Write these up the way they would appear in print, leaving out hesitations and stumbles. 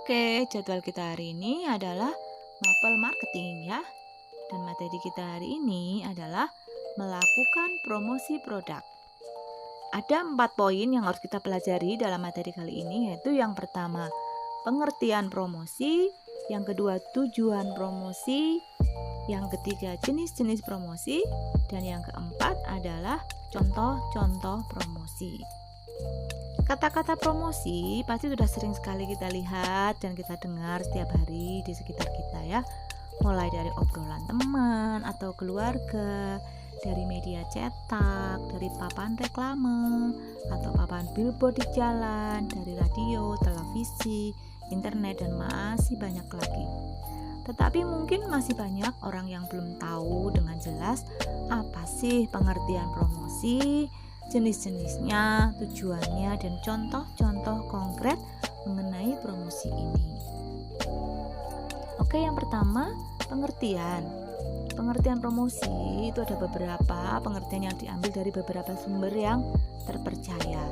Oke, jadwal kita hari ini adalah mapel marketing ya. Dan materi kita hari ini adalah melakukan promosi produk. Ada 4 poin yang harus kita pelajari dalam materi kali ini, yaitu yang pertama, pengertian promosi, yang kedua, tujuan promosi, yang ketiga, jenis-jenis promosi, dan yang keempat adalah contoh-contoh promosi. Kata-kata promosi pasti sudah sering sekali kita lihat dan kita dengar setiap hari di sekitar kita ya. Mulai dari obrolan teman atau keluarga, dari media cetak, dari papan reklame, atau papan billboard di jalan, dari radio, televisi, internet, dan masih banyak lagi. Tetapi mungkin masih banyak orang yang belum tahu dengan jelas apa sih pengertian promosi, jenis-jenisnya, tujuannya, dan contoh-contoh konkret mengenai promosi ini. Oke, yang pertama, pengertian. Pengertian promosi itu ada beberapa pengertian yang diambil dari beberapa sumber yang terpercaya.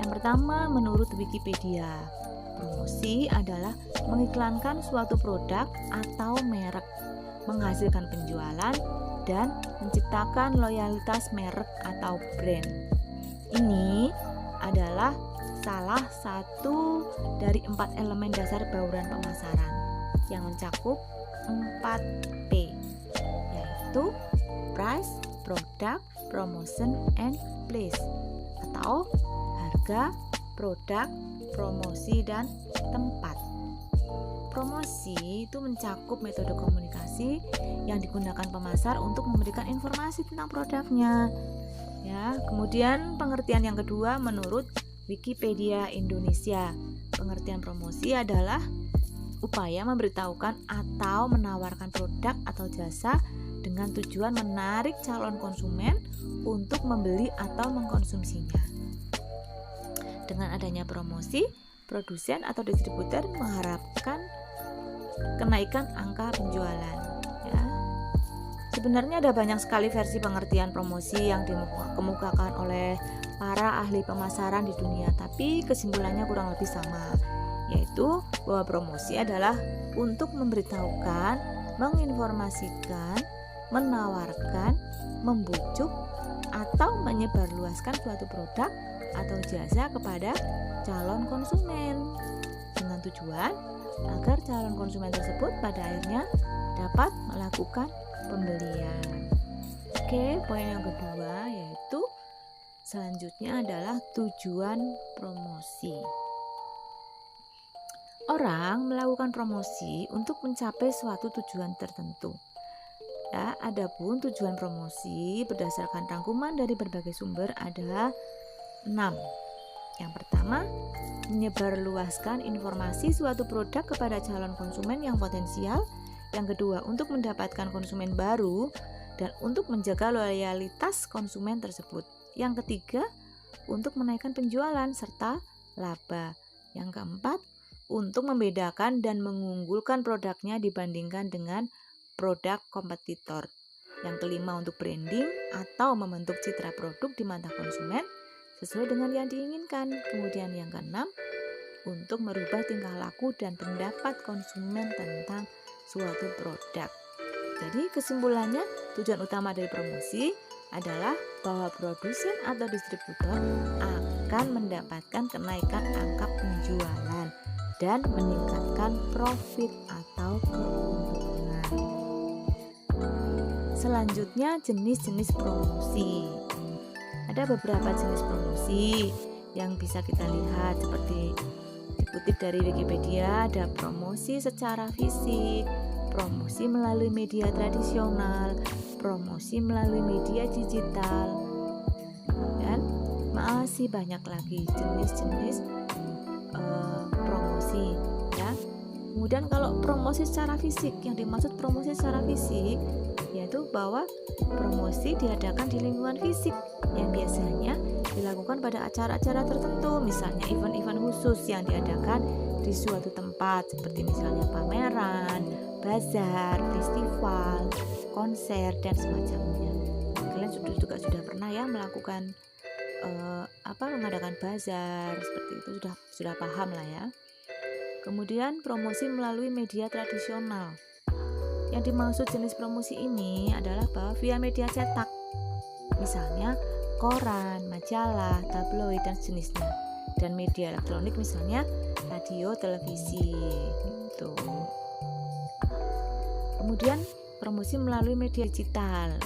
Yang pertama, menurut Wikipedia, promosi adalah mengiklankan suatu produk atau merek, menghasilkan penjualan, dan menciptakan loyalitas merek atau brand. Ini adalah salah satu dari 4 elemen dasar bauran pemasaran yang mencakup 4P, yaitu price, product, promotion, and place, atau harga, produk, promosi, dan tempat. Promosi itu mencakup metode komunikasi yang digunakan pemasar untuk memberikan informasi tentang produknya. Ya, kemudian pengertian yang kedua menurut Wikipedia Indonesia. Pengertian promosi adalah upaya memberitahukan atau menawarkan produk atau jasa dengan tujuan menarik calon konsumen untuk membeli atau mengkonsumsinya. Dengan adanya promosi, produsen atau distributor mengharapkan kenaikan angka penjualan ya. Sebenarnya ada banyak sekali versi pengertian promosi yang dikemukakan oleh para ahli pemasaran di dunia, tapi kesimpulannya kurang lebih sama, yaitu bahwa promosi adalah untuk memberitahukan, menginformasikan, menawarkan, membujuk, atau menyebarluaskan suatu produk atau jasa kepada calon konsumen dengan tujuan agar calon konsumen tersebut pada akhirnya dapat melakukan pembelian. Oke, poin yang kedua yaitu selanjutnya adalah tujuan promosi. Orang melakukan promosi untuk mencapai suatu tujuan tertentu. Ya, adapun tujuan promosi berdasarkan rangkuman dari berbagai sumber ada 6. Yang pertama, menyebarluaskan informasi suatu produk kepada calon konsumen yang potensial. Yang kedua, untuk mendapatkan konsumen baru dan untuk menjaga loyalitas konsumen tersebut. Yang ketiga, untuk menaikkan penjualan serta laba. Yang keempat, untuk membedakan dan mengunggulkan produknya dibandingkan dengan produk kompetitor. Yang kelima, untuk branding atau membentuk citra produk di mata konsumen sesuai dengan yang diinginkan. Kemudian yang keenam, untuk merubah tingkah laku dan pendapat konsumen tentang suatu produk. Jadi kesimpulannya, tujuan utama dari promosi adalah bahwa produsen atau distributor akan mendapatkan kenaikan angka penjualan dan meningkatkan profit atau keuntungan. Selanjutnya, jenis-jenis promosi. Ada beberapa jenis promosi yang bisa kita lihat seperti dikutip dari Wikipedia. Ada promosi secara fisik, promosi melalui media tradisional, promosi melalui media digital, dan masih banyak lagi jenis-jenis promosi ya. Kemudian kalau promosi secara fisik, yang dimaksud promosi secara fisik yaitu bahwa promosi diadakan di lingkungan fisik yang biasanya dilakukan pada acara-acara tertentu, misalnya event-event khusus yang diadakan di suatu tempat seperti misalnya pameran, bazar, festival, konser, dan semacamnya. Kalian juga sudah pernah ya melakukan mengadakan bazar seperti itu, sudah paham lah ya. Kemudian promosi melalui media tradisional. Yang dimaksud jenis promosi ini adalah bahwa via media cetak, misalnya koran, majalah, tabloid dan sejenisnya, dan media elektronik misalnya radio, televisi. Tuh. Kemudian promosi melalui media digital.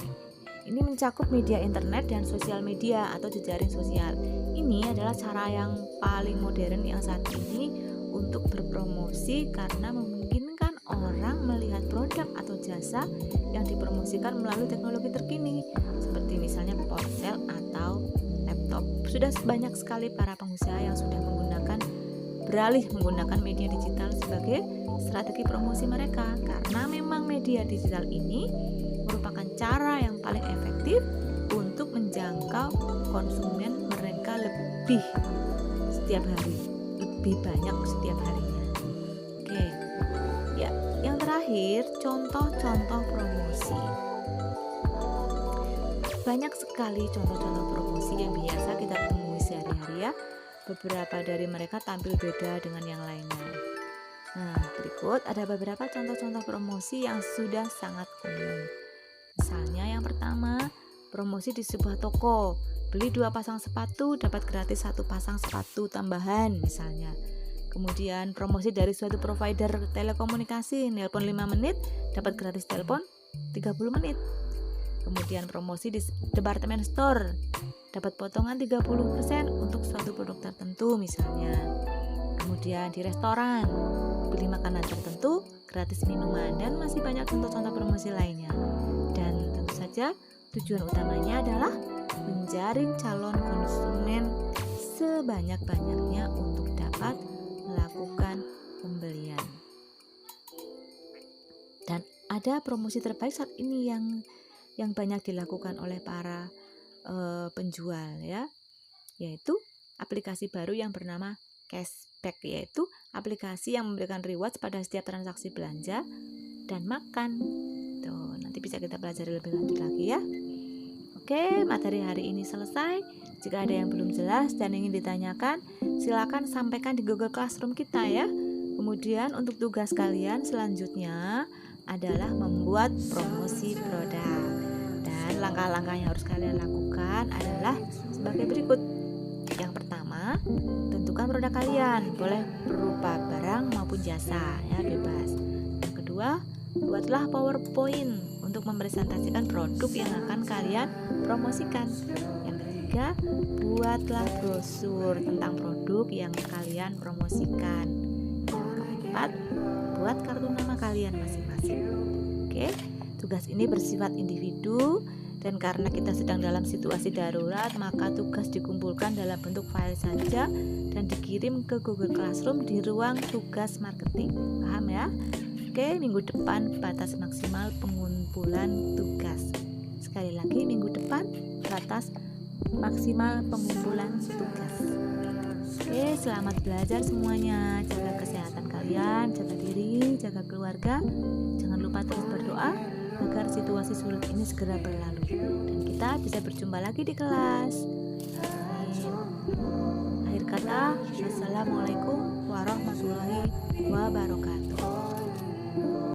Ini mencakup media internet dan sosial media atau jejaring sosial. Ini adalah cara yang paling modern yang saat ini untuk berpromosi karena memungkinkan orang melihat produk atau jasa yang dipromosikan melalui teknologi terkini seperti misalnya ponsel atau laptop. Sudah banyak sekali para pengusaha yang sudah beralih menggunakan media digital sebagai strategi promosi mereka karena memang media digital ini merupakan cara yang paling efektif untuk menjangkau konsumen mereka lebih banyak setiap harinya. Oke. Ya, yang terakhir contoh-contoh promosi. Banyak sekali contoh-contoh promosi yang biasa kita temui sehari-hari ya. Beberapa dari mereka tampil beda dengan yang lainnya. Nah, berikut ada beberapa contoh-contoh promosi yang sudah sangat umum. Misalnya yang pertama, promosi di sebuah toko. Beli 2 pasang sepatu dapat gratis 1 pasang sepatu tambahan misalnya. Kemudian promosi dari suatu provider telekomunikasi, nelpon 5 menit dapat gratis telepon 30 menit. Kemudian promosi di departemen store, dapat potongan 30% untuk suatu produk tertentu misalnya. Kemudian di restoran, beli makanan tertentu gratis minuman, dan masih banyak contoh-contoh promosi lainnya. Dan tentu saja tujuan utamanya adalah menjaring calon konsumen sebanyak-banyaknya untuk dapat melakukan pembelian. Dan ada promosi terbaik saat ini yang banyak dilakukan oleh para penjual ya, yaitu aplikasi baru yang bernama Cashback, yaitu aplikasi yang memberikan rewards pada setiap transaksi belanja dan makan. Tuh, nanti bisa kita pelajari lebih lanjut lagi ya. Oke, materi hari ini selesai. Jika ada yang belum jelas dan ingin ditanyakan, silakan sampaikan di Google Classroom kita ya. Kemudian untuk tugas kalian selanjutnya adalah membuat promosi produk. Dan langkah-langkah yang harus kalian lakukan adalah sebagai berikut. Yang pertama, tentukan produk kalian, boleh berupa barang maupun jasa ya, bebas. Yang kedua, buatlah PowerPoint untuk mempresentasikan produk yang akan kalian promosikan. Yang ketiga, buatlah brosur tentang produk yang kalian promosikan. Yang keempat, buat kartu nama kalian masing-masing. Oke, tugas ini bersifat individu, dan karena kita sedang dalam situasi darurat, maka tugas dikumpulkan dalam bentuk file saja dan dikirim ke Google Classroom di ruang tugas marketing. Paham ya? Oke, minggu depan batas maksimal pengumpulan tugas. Sekali lagi, minggu depan batas maksimal pengumpulan tugas. Oke, selamat belajar semuanya. Jaga kesehatan kalian, jaga diri, jaga keluarga. Jangan lupa terus berdoa agar situasi sulit ini segera berlalu dan kita bisa berjumpa lagi di kelas. Amin. Akhir kata, wassalamualaikum warahmatullahi wabarakatuh.